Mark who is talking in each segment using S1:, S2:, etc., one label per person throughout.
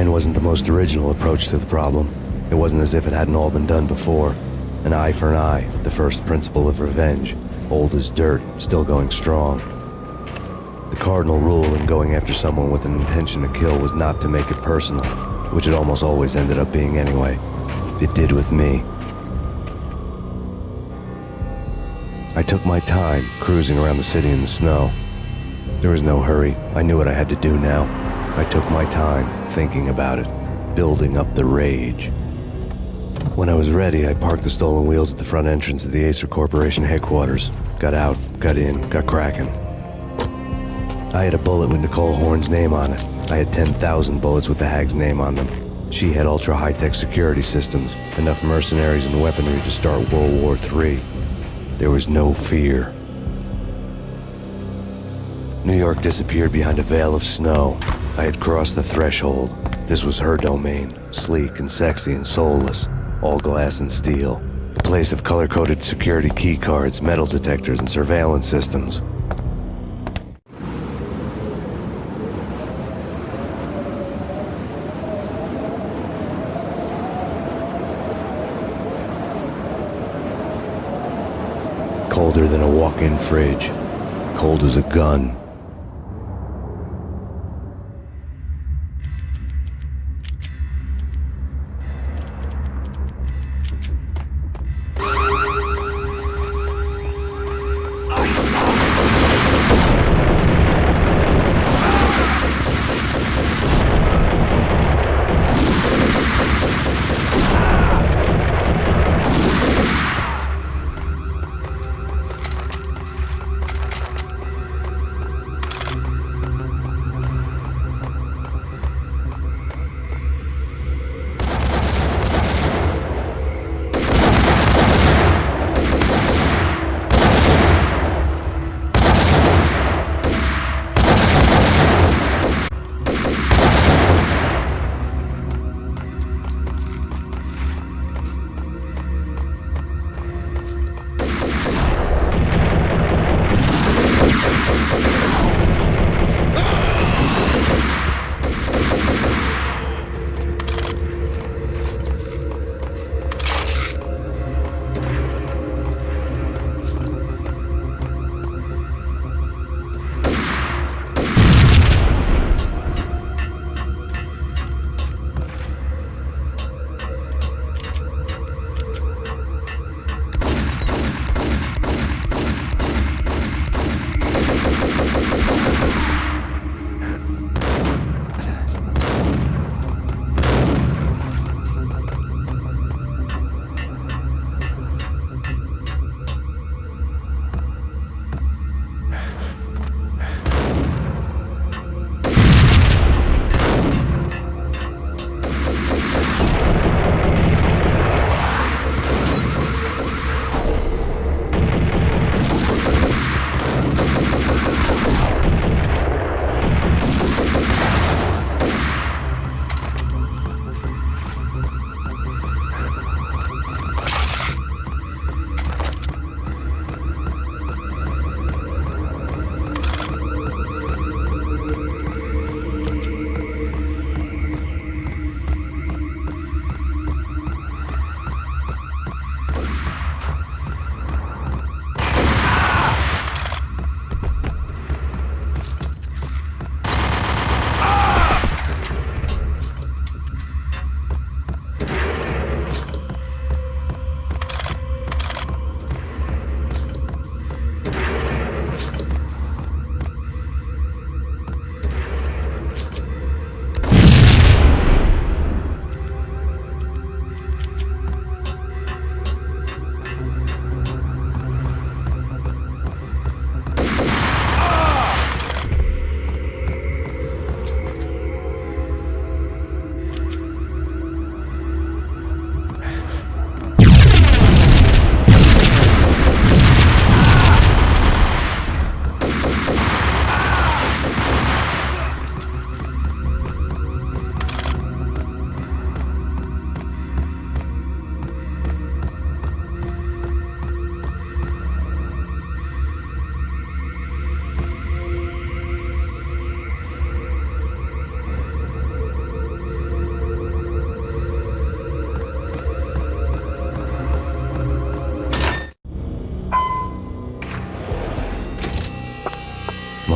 S1: Mine wasn't the most original approach to the problem. It wasn't as if it hadn't all been done before. An eye for an eye, the first principle of revenge. Old as dirt, still going strong. The cardinal rule in going after someone with an intention to kill was not to make it personal, which it almost always ended up being anyway. It did with me. I took my time, cruising around the city in the snow. There was no hurry. I knew what I had to do now. I took my time, thinking about it, building up the rage. When I was ready, I parked the stolen wheels at the front entrance of the Acer Corporation headquarters. Got out, got in, got cracking. I had a bullet with Nicole Horn's name on it. I had 10,000 bullets with the Hag's name on them. She had ultra-high-tech security systems, enough mercenaries and weaponry to start World War III. There was no fear. New York disappeared behind a veil of snow. I had crossed the threshold. This was her domain, sleek and sexy and soulless, all glass and steel. A place of color-coded security key cards, metal detectors, and surveillance systems. Colder than a walk-in fridge. Cold as a gun.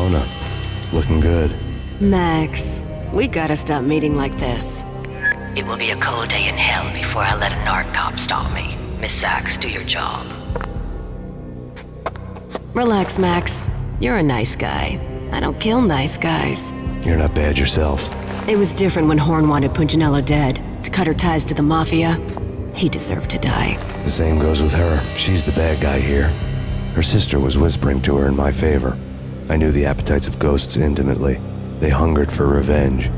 S1: Mona. Looking good.
S2: Max, we gotta stop meeting like this.
S3: It will be a cold day in hell before I let a narc cop stop me. Miss Sachs, do your job.
S2: Relax, Max. You're a nice guy. I don't kill nice guys.
S1: You're not bad yourself.
S2: It was different when Horn wanted Punchinello dead. To cut her ties to the Mafia. He deserved to die.
S1: The same goes with her. She's the bad guy here. Her sister was whispering to her in my favor. I knew the appetites of ghosts intimately. They hungered for revenge.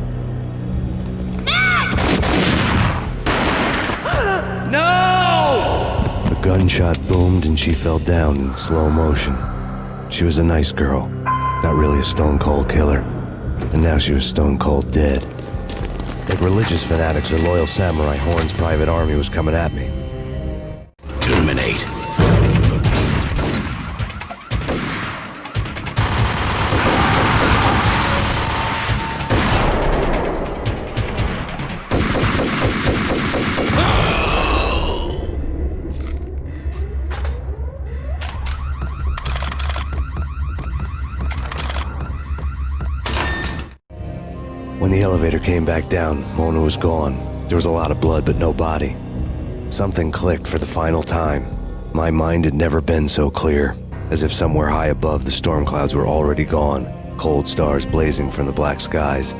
S4: No!
S1: A gunshot boomed and she fell down in slow motion. She was a nice girl, not really a stone-cold killer. And now she was stone-cold dead. Like religious fanatics or loyal samurai, Horn's private army was coming at me.
S4: Terminate.
S1: When the elevator came back down, Mona was gone. There was a lot of blood, but no body. Something clicked for the final time. My mind had never been so clear, as if somewhere high above the storm clouds were already gone, cold stars blazing from the black skies.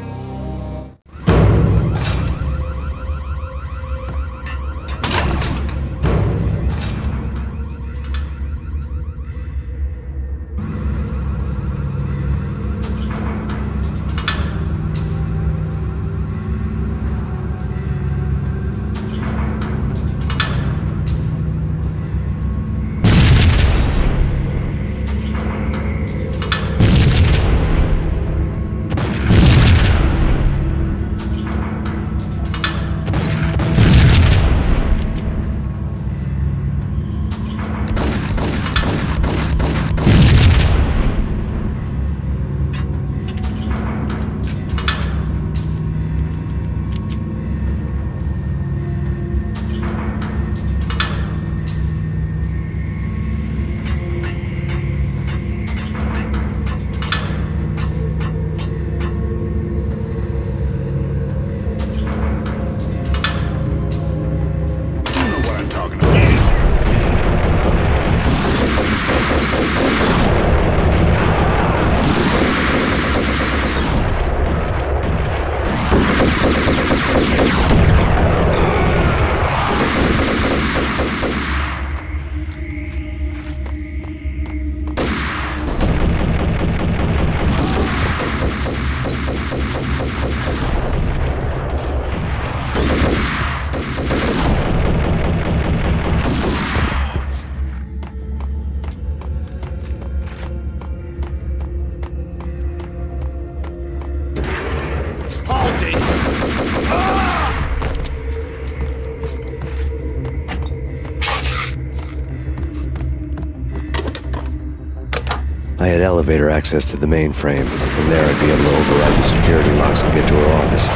S1: I had elevator access to the mainframe. From there, I'd be able to override the security locks and get to her office.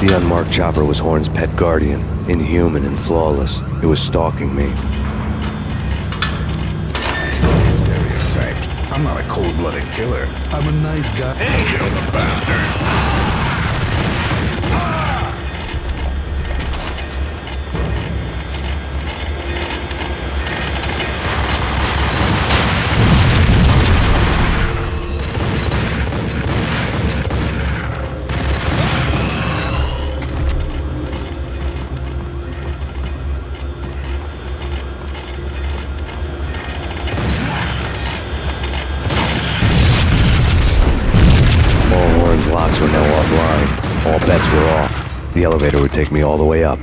S1: The unmarked chopper was Horn's pet guardian, inhuman and flawless. It was stalking me.
S5: Stereotyped. I'm not a cold-blooded killer. I'm a nice guy. Hey, kill the bastard!
S1: The elevator would take me all the way up.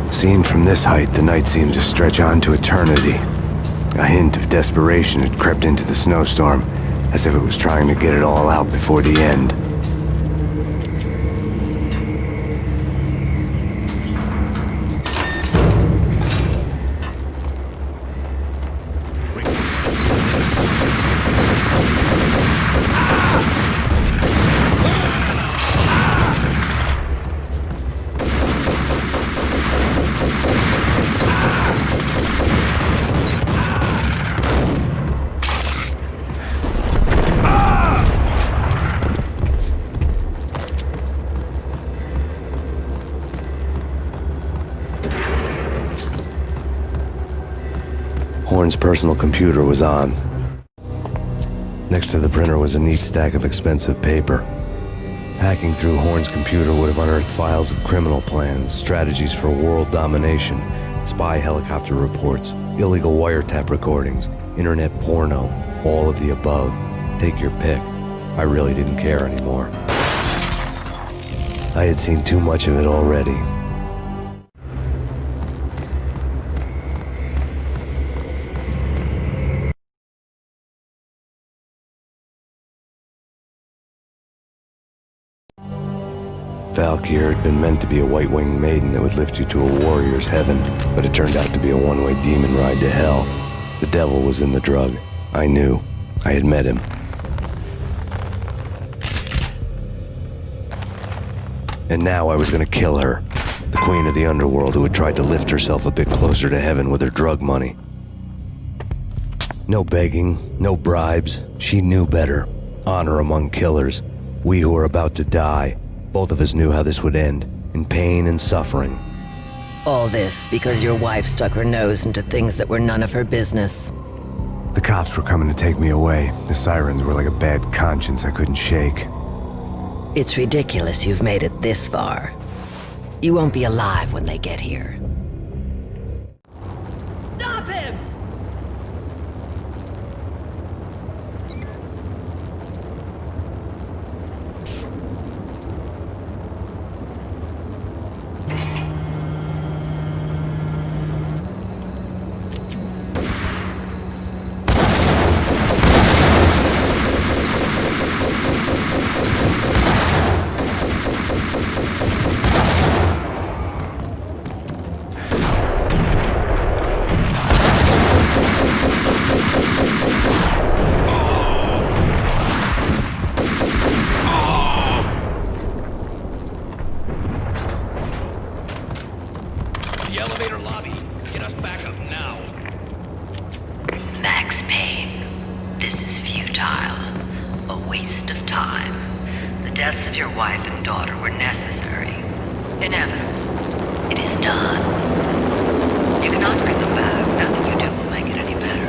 S1: Seen from this height, the night seemed to stretch on to eternity. A hint of desperation had crept into the snowstorm, as if it was trying to get it all out before the end. Horn's personal computer was on. Next to the printer was a neat stack of expensive paper. Hacking through Horn's computer would have unearthed files of criminal plans, strategies for world domination, spy helicopter reports, illegal wiretap recordings, internet porno, all of the above. Take your pick. I really didn't care anymore. I had seen too much of it already. Valkyr had been meant to be a white-winged maiden that would lift you to a warrior's heaven, but it turned out to be a one-way demon ride to hell. The devil was in the drug. I knew. I had met him. And now I was gonna kill her. The queen of the underworld who had tried to lift herself a bit closer to heaven with her drug money. No begging, no bribes. She knew better. Honor among killers. We who were about to die. Both of us knew how this would end, in pain and suffering.
S3: All this because your wife stuck her nose into things that were none of her business.
S1: The cops were coming to take me away. The sirens were like a bad conscience I couldn't shake.
S3: It's ridiculous you've made it this far. You won't be alive when they get here. Stop him!
S6: The elevator lobby. Get us back up now.
S3: Max Payne, this is futile. A waste of time. The deaths of your wife and daughter were necessary. Inevitable. It is done. You cannot bring them back. Nothing you do will make it any better.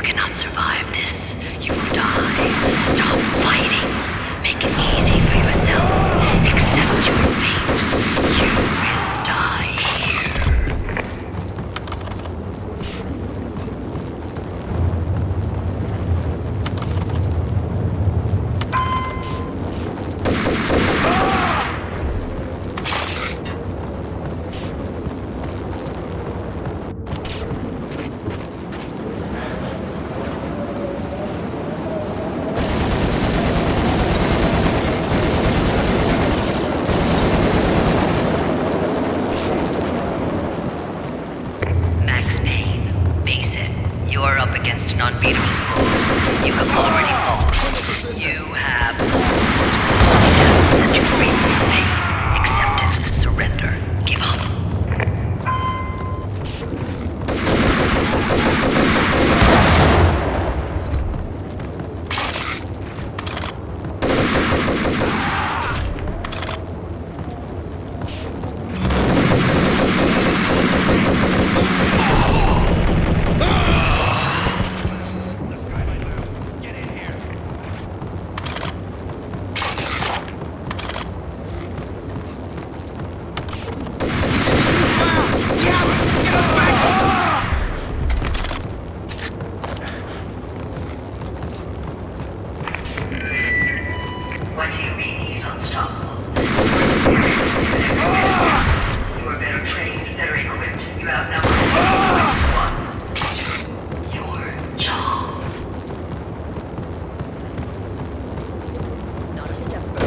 S3: cannot survive this. You will die. Stop fighting. Make it easy for yourself. Accept your fate. You will die here. Max Payne, face it. You are up against an unbeatable foe. You have already fallen. You have lost. Set you free from your pain. Acceptance, surrender, give up. What do you mean he's unstoppable? You are better trained, better equipped. You outnumber one. Your job.
S2: Not a step further.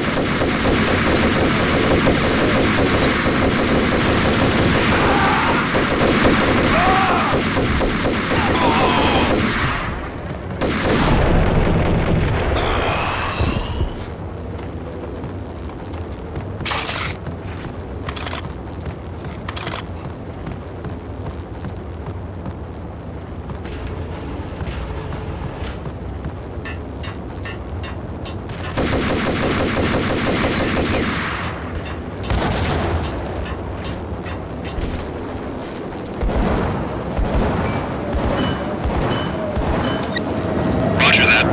S6: Roger that.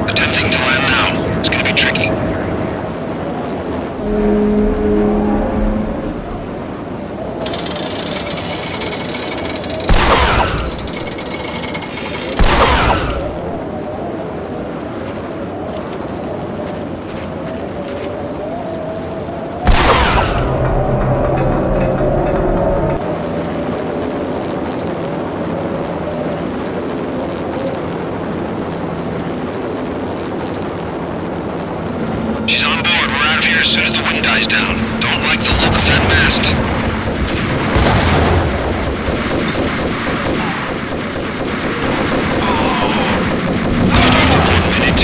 S6: Attempting to land now. It's gonna be tricky. She's on board. We're out of here as soon as the wind dies down. Don't like the look of that mast. Left off for 1 minute.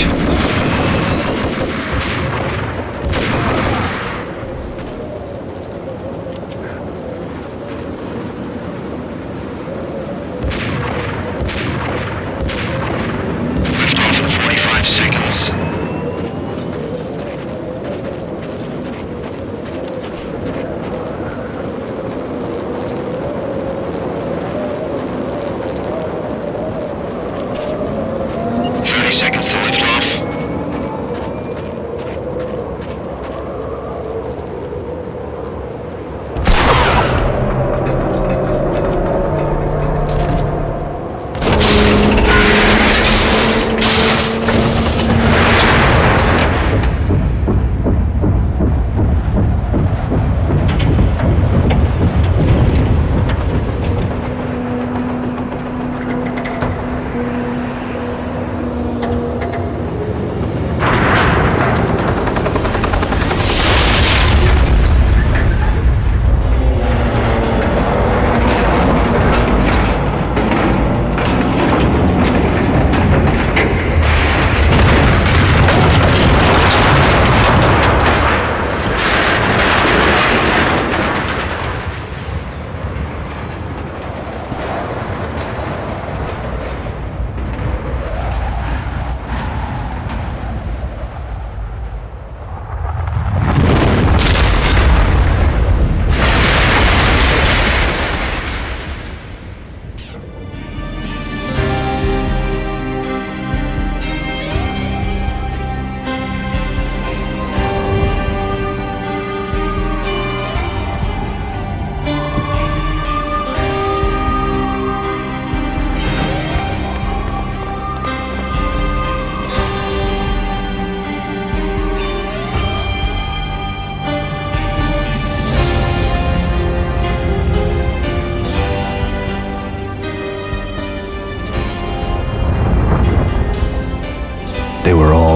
S6: Left off in 45 seconds. Seconds to lift off.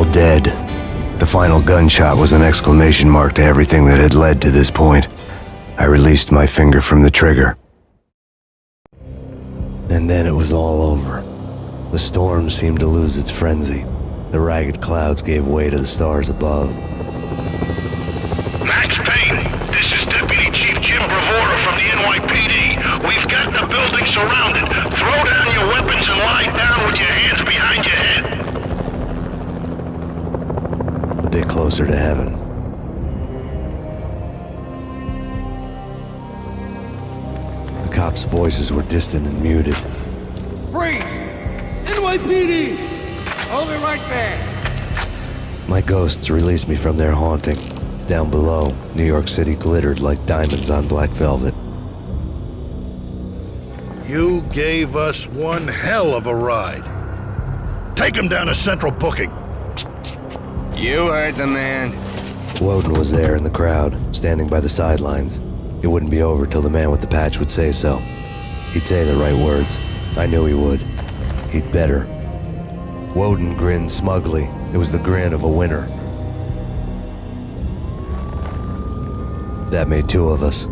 S1: all dead. The final gunshot was an exclamation mark to everything that had led to this point. I released my finger from the trigger. And then it was all over. The storm seemed to lose its frenzy. The ragged clouds gave way to the stars above.
S6: Max Payne, this is Deputy Chief Jim Bravura from the NYPD. We've got the building surrounded. Throw down your weapons and lie down with your hands behind your head.
S1: A bit closer to heaven. The cops' voices were distant and muted.
S7: Freeze! NYPD! Hold it right there!
S1: My ghosts released me from their haunting. Down below, New York City glittered like diamonds on black velvet.
S5: You gave us one hell of a ride. Take him down to Central Booking.
S7: You heard the man.
S1: Woden was there in the crowd, standing by the sidelines. It wouldn't be over till the man with the patch would say so. He'd say the right words. I knew he would. He'd better. Woden grinned smugly. It was the grin of a winner. That made two of us.